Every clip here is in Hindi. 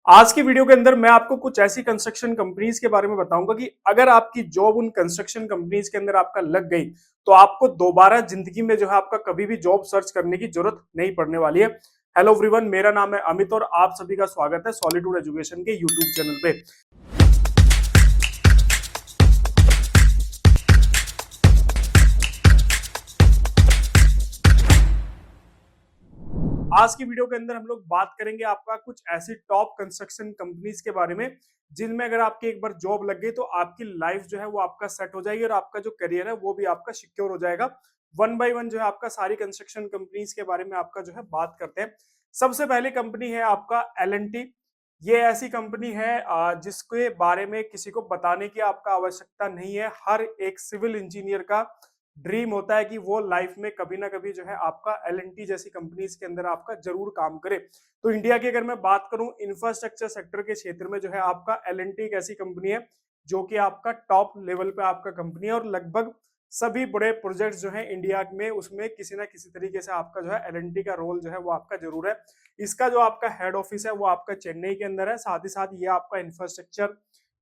आज की वीडियो के अंदर मैं आपको कुछ ऐसी कंस्ट्रक्शन कंपनीज के बारे में बताऊंगा कि अगर आपकी जॉब उन कंस्ट्रक्शन कंपनीज के अंदर आपका लग गई तो आपको दोबारा जिंदगी में जो है आपका कभी भी जॉब सर्च करने की जरूरत नहीं पड़ने वाली है। हेलो एवरीवन, मेरा नाम है अमित और आप सभी का स्वागत है सॉलिट्यूड एजुकेशन के यूट्यूब चैनल पे। आज की वीडियो के अंदर हम लोग बात करेंगे आपका कुछ ऐसी टॉप कंस्ट्रक्शन कंपनीज के बारे में जिनमें अगर आपकी एक बार जॉब लग गई तो आपकी लाइफ जो है वो आपका सेट हो जाएगी और आपका जो करियर है वो भी आपका सिक्योर हो जाएगा। वन बाय वन जो है आपका सारी कंस्ट्रक्शन कंपनीज के बारे में आपका जो है बात करते हैं। सबसे पहली कंपनी है आपका L&T। ये ऐसी कंपनी है जिसके बारे में किसी को बताने की आपका आवश्यकता नहीं है। हर एक सिविल इंजीनियर का ड्रीम होता है कि वो लाइफ में कभी ना कभी जो है आपका L&T जैसी कंपनीज के अंदर आपका जरूर काम करे। तो इंडिया की अगर मैं बात करूं इंफ्रास्ट्रक्चर सेक्टर के क्षेत्र में जो है आपका L&T एक ऐसी कंपनी है जो कि आपका टॉप लेवल पे आपका कंपनी है और लगभग सभी बड़े प्रोजेक्ट्स जो है इंडिया में उसमें किसी ना किसी तरीके से आपका जो है L&T का रोल जो है वो आपका जरूर है। इसका जो आपका हेड ऑफिस है वो आपका चेन्नई के अंदर है। साथ ही साथ ये आपका infrastructure,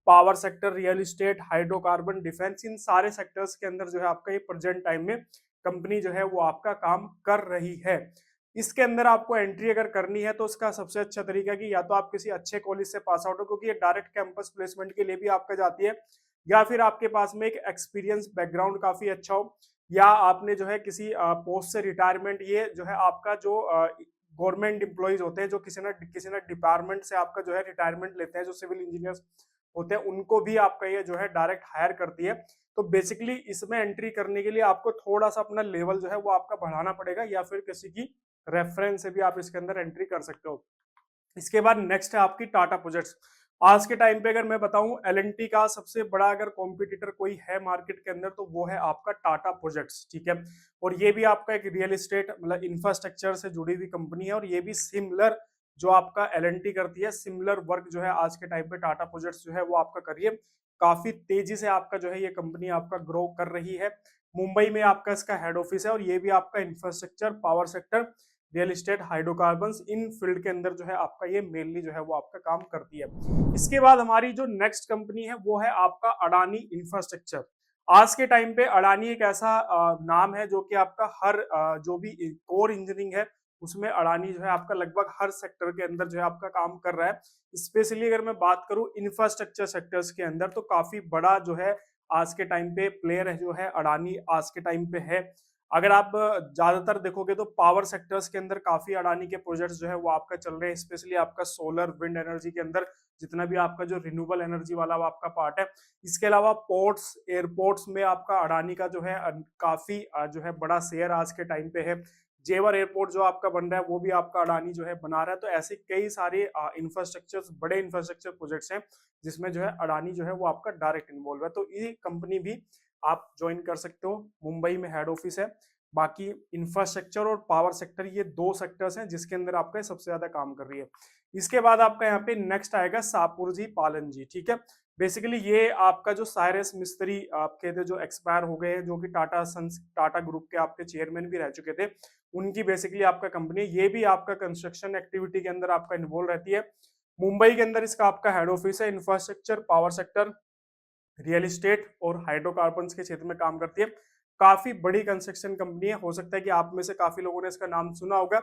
power sector, real estate, hydrocarbon, defence, इन सारे सेक्टर्स के अंदर जो है आपका ये प्रेजेंट टाइम में कंपनी जो है वो आपका काम कर रही है। इसके अंदर आपको एंट्री अगर करनी है तो उसका सबसे अच्छा तरीका कि या तो आप किसी अच्छे कॉलेज से पास आउट हो क्योंकि ये डायरेक्ट कैंपस प्लेसमेंट के लिए भी आपका जाती है, या फिर आपके पास में एक एक्सपीरियंस बैकग्राउंड काफी अच्छा हो, या आपने जो है किसी पोस्ट से रिटायरमेंट, ये जो है आपका जो गवर्नमेंट एम्प्लॉइज होते हैं जो किसी ना डिपार्टमेंट से आपका जो है रिटायरमेंट लेते हैं, जो सिविल इंजीनियर्स होते हैं उनको भी आपका ये जो है डायरेक्ट हायर करती है। तो बेसिकली इसमें एंट्री करने के लिए आपको थोड़ा सा अपना लेवल जो है वो आपका बढ़ाना पड़ेगा, या फिर किसी की रेफरेंस से भी आप इसके अंदर एंट्री कर सकते हो। इसके बाद नेक्स्ट है आपकी टाटा प्रोजेक्ट्स। आज के टाइम पे अगर मैं बताऊं L&T का सबसे बड़ा अगर कॉम्पिटिटर कोई है मार्केट के अंदर तो वो है आपका टाटा प्रोजेक्ट्स, ठीक है। और ये भी आपका एक रियल एस्टेट मतलब इंफ्रास्ट्रक्चर से जुड़ी हुई कंपनी है और ये भी सिमिलर जो आपका L&T करती है सिमिलर वर्क जो है आज के टाइम पे टाटा प्रोजेक्ट्स जो है वो आपका कर रही है। काफी तेजी से आपका जो है ये कंपनी आपका ग्रो कर रही है। मुंबई में आपका इसका हेड ऑफिस है और ये भी आपका infrastructure, power sector, real estate, hydrocarbons, इन फील्ड के अंदर जो है आपका ये मेनली जो है वो आपका काम करती है। इसके बाद हमारी जो नेक्स्ट कंपनी है वो है आपका अडानी इंफ्रास्ट्रक्चर। आज के टाइम पे अडानी एक ऐसा नाम है जो कि आपका हर जो भी कोर इंजीनियरिंग है उसमें अडानी जो है आपका लगभग हर सेक्टर के अंदर जो है आपका काम कर रहा है। स्पेशली अगर मैं बात करूं इंफ्रास्ट्रक्चर सेक्टर्स के अंदर तो काफी बड़ा जो है आज के टाइम पे प्लेयर है जो है अडानी आज के टाइम पे है। अगर आप ज्यादातर देखोगे तो पावर सेक्टर्स के अंदर काफी अडानी के प्रोजेक्ट्स जो है वो आपका चल रहे हैं, स्पेशली आपका सोलर विंड एनर्जी के अंदर जितना भी आपका जो रिन्यूएबल एनर्जी वाला आपका पार्ट है। इसके अलावा पोर्ट्स, एयरपोर्ट्स में आपका अडानी का जो है काफी जो है बड़ा शेयर आज के टाइम पे है। जेवर एयरपोर्ट जो आपका बन रहा है वो भी आपका अडानी जो है बना रहा है। तो ऐसे कई सारे इंफ्रास्ट्रक्चर, बड़े इंफ्रास्ट्रक्चर प्रोजेक्ट्स हैं जिसमें जो है अडानी जो है वो आपका डायरेक्ट इन्वॉल्व है। तो ये कंपनी भी आप ज्वाइन कर सकते हो। मुंबई में हेड ऑफिस है। बाकी इंफ्रास्ट्रक्चर और पावर सेक्टर ये दो सेक्टर्स हैं जिसके अंदर आपका सबसे ज्यादा काम कर रही है। इसके बाद आपका यहाँ पे नेक्स्ट आएगा सापुरजी पालन जी, ठीक है। बेसिकली ये आपका जो साइरस मिस्त्री आपके थे जो एक्सपायर हो गए हैं, जो कि टाटा सन्स, टाटा ग्रुप के आपके चेयरमैन भी रह चुके थे, उनकी बेसिकली आपका कंपनी है। ये भी आपका कंस्ट्रक्शन एक्टिविटी के अंदर आपका इन्वॉल्व रहती है। मुंबई के अंदर इसका आपका हेड ऑफिस है। Infrastructure, power sector, real estate और हाइड्रोकार्बन्स के क्षेत्र में काम करती है। काफी बड़ी कंस्ट्रक्शन कंपनी है। हो सकता है कि आप में से काफी लोगों ने इसका नाम सुना होगा,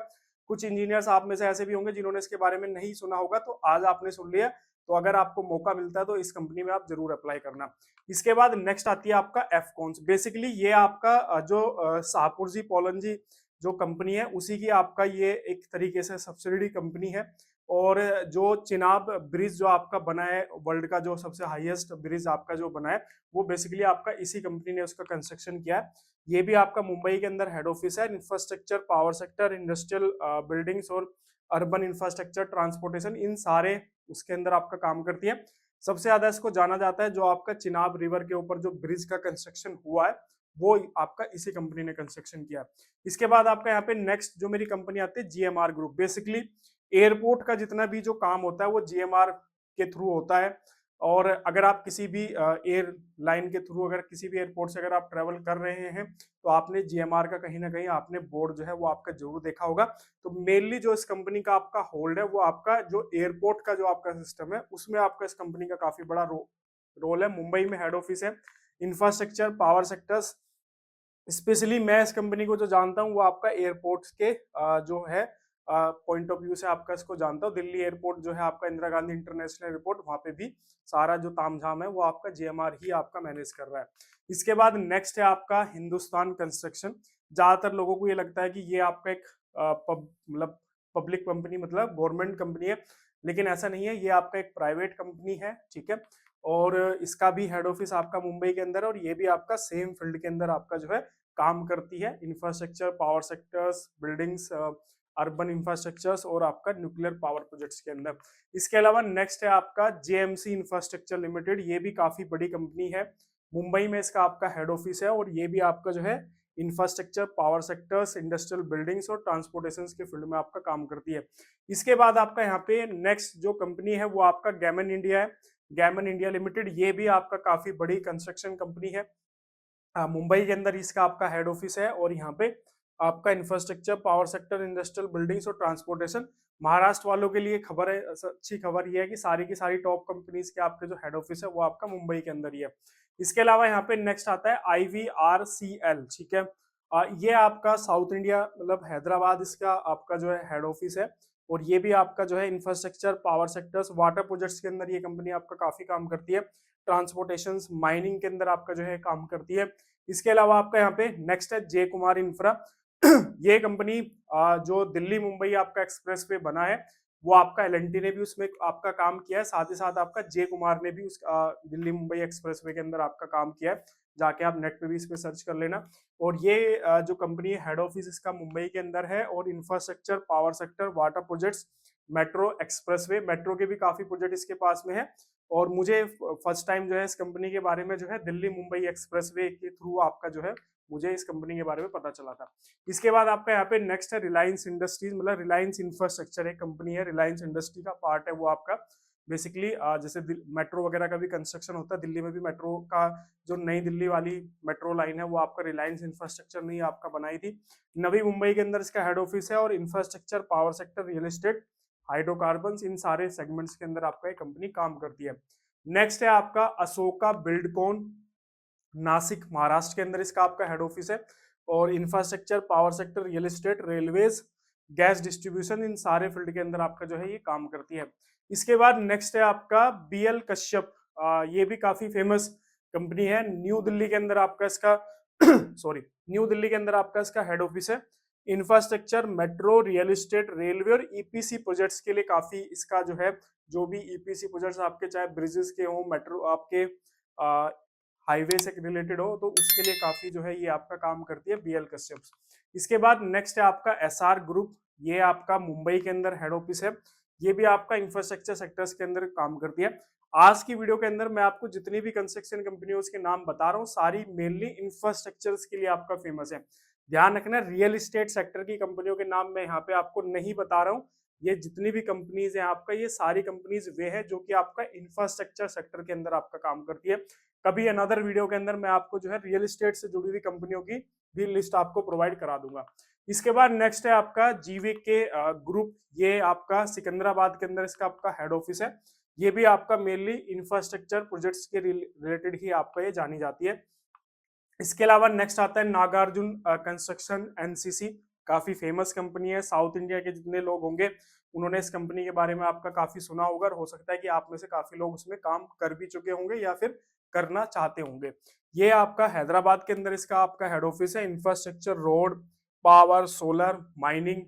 कुछ इंजीनियर्स आप में से ऐसे भी होंगे जिन्होंने इसके बारे में नहीं सुना होगा, तो आज आपने सुन लिया। तो अगर आपको मौका मिलता है तो इस कंपनी में आप जरूर अप्लाई करना। इसके बाद नेक्स्ट आती है आपका एफकॉन्स। बेसिकली ये आपका जो शाहपुर पोलन जी जो कंपनी है उसी की आपका ये एक तरीके से सब्सिडी कंपनी है। और जो चिनाब ब्रिज जो आपका बना है, वर्ल्ड का जो सबसे हाईएस्ट ब्रिज आपका जो बना है, वो बेसिकली आपका इसी कंपनी ने उसका कंस्ट्रक्शन किया है। ये भी आपका मुंबई के अंदर हेड ऑफिस है। Infrastructure, power sector, industrial buildings और अर्बन इंफ्रास्ट्रक्चर, ट्रांसपोर्टेशन, इन सारे उसके अंदर आपका काम करती है। सबसे ज्यादा इसको जाना जाता है जो आपका चिनाब रिवर के ऊपर जो ब्रिज का कंस्ट्रक्शन हुआ है वो आपका इसी कंपनी ने कंस्ट्रक्शन किया है। इसके बाद आपका यहाँ पे नेक्स्ट जो मेरी कंपनी आती है GMR ग्रुप। बेसिकली एयरपोर्ट का जितना भी जो काम होता है वो GMR के थ्रू होता है। और अगर आप किसी भी एयरलाइन के थ्रू अगर किसी भी एयरपोर्ट से अगर आप ट्रेवल कर रहे हैं तो आपने जीएमआर का कहीं ना कहीं आपने बोर्ड जो है वो आपका जरूर देखा होगा। तो मेनली जो इस कंपनी का आपका होल्ड है वो आपका जो एयरपोर्ट का जो आपका सिस्टम है उसमें आपका इस कंपनी का काफी बड़ा रोल है। मुंबई में हेड ऑफिस है। इंफ्रास्ट्रक्चर पावर सेक्टर्स, स्पेशली मैं इस कंपनी को जो जानता हूँ वो आपका एयरपोर्ट्स के जो है पॉइंट ऑफ व्यू से आपका इसको जानता हूँ। दिल्ली एयरपोर्ट जो है आपका इंदिरा गांधी इंटरनेशनल एयरपोर्ट, वहां पे भी सारा जो तामझाम है वो आपका जीएमआर ही आपका मैनेज कर रहा है। इसके बाद नेक्स्ट है आपका हिंदुस्तान कंस्ट्रक्शन। ज्यादातर लोगों को ये लगता है कि ये आपका एक मतलब पब्लिक कंपनी मतलब गवर्नमेंट कंपनी है, लेकिन ऐसा नहीं है, ये आपका एक प्राइवेट कंपनी है, ठीक है। और इसका भी हेड ऑफिस आपका मुंबई के अंदर है और ये भी आपका सेम फील्ड के अंदर आपका जो है काम करती है। Infrastructure power sectors, buildings, urban infrastructures और आपका न्यूक्लियर पावर प्रोजेक्ट्स के अंदर। इसके अलावा नेक्स्ट है आपका जेएमसी इंफ्रास्ट्रक्चर लिमिटेड। ये भी काफी बड़ी कंपनी है, मुंबई में इसका आपका हेड ऑफिस है और ये भी आपका जो है infrastructure power sectors, industrial buildings और ट्रांसपोर्टेशन के फील्ड में आपका काम करती है। इसके बाद आपका यहाँ पे नेक्स्ट जो कंपनी है वो आपका गैमन इंडिया है। गैमन इंडिया लिमिटेड, ये भी आपका काफी बड़ी कंस्ट्रक्शन कंपनी है। मुंबई के अंदर इसका आपका हेड ऑफिस है और यहाँ पे आपका infrastructure power sector, industrial buildings और ट्रांसपोर्टेशन। महाराष्ट्र वालों के लिए खबर है, अच्छी खबर ये है कि सारी की सारी टॉप कंपनीज के आपके जो हेड ऑफिस है वो आपका मुंबई के अंदर ही है। इसके अलावा यहाँ पे नेक्स्ट आता है IVRCL, ठीक है। ये आपका साउथ इंडिया मतलब हैदराबाद इसका आपका जो है हेड ऑफिस है और ये भी आपका जो है infrastructure power sectors water projects के अंदर ये कंपनी आपका काफी काम करती है। ट्रांसपोर्टेशन माइनिंग के अंदर आपका जो है काम करती है। इसके अलावा आपका यहाँ पे नेक्स्ट है जय कुमार इंफ्रा। ये कंपनी जो दिल्ली मुंबई आपका एक्सप्रेस वे बना है वो आपका एलएनटी ने भी उसमें आपका काम किया है, साथ ही साथ आपका जय कुमार ने भी उस दिल्ली मुंबई एक्सप्रेस वे के अंदर आपका काम किया है। जाके आप नेट पे भी इस पे सर्च कर लेना। और ये जो कंपनी है हेड ऑफिस इसका मुंबई के अंदर है और infrastructure power sector water projects metro expressway, metro के भी काफी प्रोजेक्ट इसके पास में है। और मुझे फर्स्ट टाइम जो है इस कंपनी के बारे में जो है दिल्ली मुंबई एक्सप्रेसवे के थ्रू आपका जो है मुझे इस कंपनी के बारे में पता चला था। इसके बाद आपका यहाँ पे नेक्स्ट है रिलायंस इंडस्ट्रीज, मतलब रिलायंस इंफ्रास्ट्रक्चर एक कंपनी है, रिलायंस इंडस्ट्री का पार्ट है वो आपका। बेसिकली जैसे मेट्रो वगैरह का भी कंस्ट्रक्शन होता है, दिल्ली में भी मेट्रो का जो नई दिल्ली वाली मेट्रो लाइन है वो आपका रिलायंस इंफ्रास्ट्रक्चर ने आपका बनाई थी। नवी मुंबई के अंदर इसका हेड ऑफिस है और infrastructure power sector real estate hydrocarbon in सारे सेगमेंट्स के अंदर आपका एक कंपनी काम करती है। नेक्स्ट है आपका अशोका बिल्डकॉन, नासिक महाराष्ट्र के अंदर इसका आपका हेड ऑफिस है और infrastructure power sector real estate railways gas distribution in सारे फील्ड के अंदर आपका जो है ये काम करती है। इसके बाद नेक्स्ट है आपका BL कश्यप। ये भी काफी फेमस कंपनी है, न्यू दिल्ली के अंदर आपका इसका सॉरी न्यू दिल्ली के अंदर आपका इसका हेड ऑफिस है। Infrastructure metro real estate railway और EPC प्रोजेक्ट्स के लिए काफी इसका जो है जो भी EPC प्रोजेक्ट्स आपके चाहे ब्रिजेस के हो, मेट्रो आपके हाईवे से रिलेटेड हो, तो उसके लिए काफी जो है ये आपका काम करती है BL कश्यप। इसके बाद नेक्स्ट है आपका SR ग्रुप। ये आपका मुंबई के अंदर हेड ऑफिस है। ये भी आपका इंफ्रास्ट्रक्चर सेक्टर्स के अंदर काम करती है। आज की वीडियो के अंदर मैं आपको जितनी भी कंस्ट्रक्शन कंपनियों के नाम बता रहा हूँ सारी मेनली इंफ्रास्ट्रक्चर्स के लिए आपका फेमस है। ध्यान रखना रियल एस्टेट सेक्टर की कंपनियों के नाम मैं यहाँ पे आपको नहीं बता रहा हूँ। ये जितनी भी कंपनीज है आपका ये सारी कंपनीज वे है जो कि आपका इंफ्रास्ट्रक्चर सेक्टर के अंदर आपका काम करती है। कभी अनदर वीडियो के अंदर मैं आपको जो है रियल एस्टेट से जुड़ी हुई कंपनियों की भी लिस्ट आपको प्रोवाइड करा दूंगा। इसके बाद नेक्स्ट है आपका GVK ग्रुप। ये आपका सिकंदराबाद के अंदर इसका आपका हेड ऑफिस है। ये भी आपका मेनली इंफ्रास्ट्रक्चर प्रोजेक्ट्स के रिलेटेड ही आपका ये जानी जाती है। इसके अलावा नेक्स्ट आता है नागार्जुन कंस्ट्रक्शन NCC। काफी फेमस कंपनी है, साउथ इंडिया के जितने लोग होंगे उन्होंने इस कंपनी के बारे में आपका काफी सुना होगा और हो सकता है कि आप में से काफी लोग उसमें काम कर भी चुके होंगे या फिर करना चाहते होंगे। ये आपका हैदराबाद के अंदर इसका आपका हेड ऑफिस है। Infrastructure road power solar mining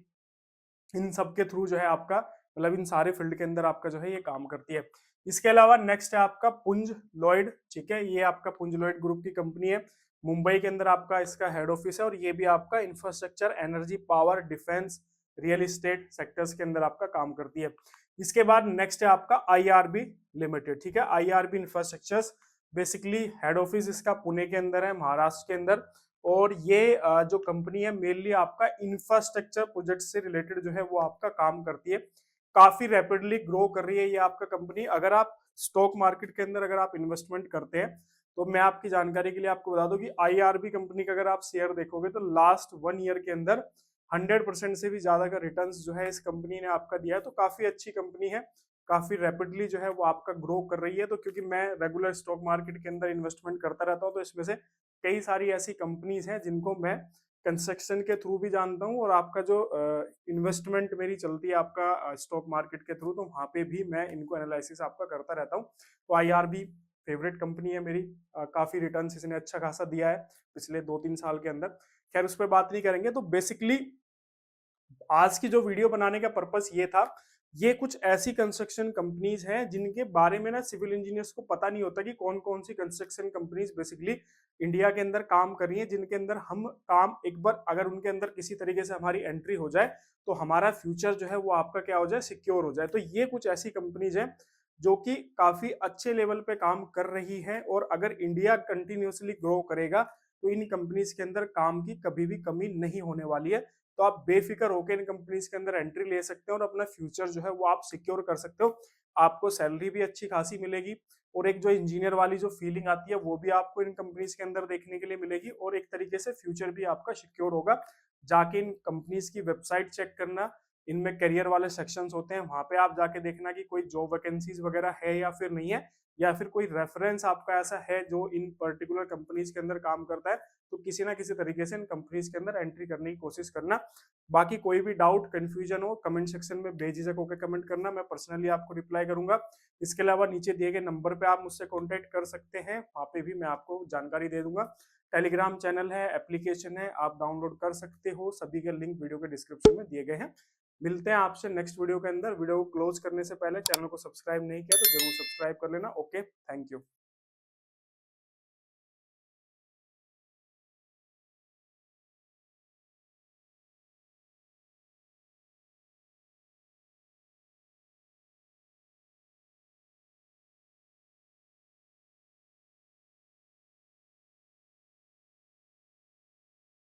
इन सब के थ्रू जो है आपका मतलब इन सारे फील्ड के अंदर आपका जो है ये काम करती है। इसके अलावा नेक्स्ट है आपका पुंज लॉयड, ठीक है। ये आपका पुंज लॉयड ग्रुप की कंपनी है, मुंबई के अंदर आपका इसका हेड ऑफिस है और ये भी आपका infrastructure energy power defence real estate sectors के अंदर आपका काम करती है। इसके बाद नेक्स्ट है आपका IRB लिमिटेड, ठीक है। IRB infrastructures, basically head office इसका पुणे के अंदर है महाराष्ट्र के अंदर और ये जो कंपनी है मेनली आपका इंफ्रास्ट्रक्चर प्रोजेक्ट से रिलेटेड जो है वो आपका काम करती है। काफी रैपिडली ग्रो कर रही है ये आपका कंपनी। अगर आप स्टॉक मार्केट के अंदर अगर आप इन्वेस्टमेंट करते हैं तो मैं आपकी जानकारी के लिए आपको बता दूं कि आईआरबी कंपनी का अगर आप शेयर देखोगे तो लास्ट 1 ईयर के अंदर 100% से भी ज्यादा का रिटर्न्स जो है इस कंपनी ने आपका दिया है। तो काफी अच्छी कंपनी है, काफी रैपिडली जो है वो आपका ग्रो कर रही है। तो क्योंकि मैं रेगुलर स्टॉक मार्केट के अंदर इन्वेस्टमेंट करता रहता हूँ तो इसमें से कई सारी ऐसी कंपनीज हैं जिनको मैं कंस्ट्रक्शन के थ्रू भी जानता हूँ, और आपका जो इन्वेस्टमेंट मेरी चलती है आपका स्टॉक मार्केट के थ्रू, तो वहाँ पे भी मैं इनको एनालिसिस आपका करता रहता हूँ। तो आईआरबी फेवरेट कंपनी है मेरी, काफी रिटर्न्स इसने अच्छा खासा दिया है पिछले 2-3 साल के अंदर। खैर उस पर बात नहीं करेंगे। तो बेसिकली आज की जो वीडियो बनाने का पर्पस ये था, ये कुछ ऐसी कंस्ट्रक्शन कंपनीज हैं जिनके बारे में ना सिविल इंजीनियर्स को पता नहीं होता कि कौन कौन सी कंस्ट्रक्शन कंपनीज बेसिकली इंडिया के अंदर काम कर रही हैं, जिनके अंदर हम काम एक बार अगर उनके अंदर किसी तरीके से हमारी एंट्री हो जाए तो हमारा फ्यूचर जो है वो आपका क्या हो जाए, सिक्योर हो जाए। तो ये कुछ ऐसी कंपनीज हैं जो कि काफी अच्छे लेवल पे काम कर रही है, और अगर इंडिया कंटिन्यूसली ग्रो करेगा तो इन कंपनीज के अंदर काम की कभी भी कमी नहीं होने वाली है। तो आप बेफिक्र होकर इन कंपनीज के अंदर एंट्री ले सकते हो और अपना फ्यूचर जो है वो आप सिक्योर कर सकते हो। आपको सैलरी भी अच्छी खासी मिलेगी, और एक जो इंजीनियर वाली जो फीलिंग आती है वो भी आपको इन कंपनीज के अंदर देखने के लिए मिलेगी, और एक तरीके से फ्यूचर भी आपका सिक्योर होगा। जाके इन कंपनीज की वेबसाइट चेक करना, इनमें करियर वाले सेक्शंस होते हैं, वहां पे आप जाके देखना कि कोई जॉब वैकेंसीज वगैरह है या फिर नहीं है, या फिर कोई रेफरेंस आपका ऐसा है जो इन पर्टिकुलर कंपनीज के अंदर काम करता है, तो किसी ना किसी तरीके से इन कंपनीज के अंदर एंट्री करने की कोशिश करना। बाकी कोई भी डाउट कंफ्यूजन हो कमेंट सेक्शन में बेझिझक होकर कमेंट करना, मैं पर्सनली आपको रिप्लाई करूंगा। इसके अलावा नीचे दिए गए नंबर पे आप मुझसे कांटेक्ट कर सकते हैं, वहाँ पे भी मैं आपको जानकारी दे दूंगा। टेलीग्राम चैनल है, एप्लीकेशन है, आप डाउनलोड कर सकते हो, सभी के लिंक वीडियो के डिस्क्रिप्शन में दिए गए हैं। मिलते हैं आपसे नेक्स्ट वीडियो के अंदर। वीडियो को क्लोज करने से पहले चैनल को सब्सक्राइब नहीं किया तो जरूर सब्सक्राइब कर लेना। Okay, thank you.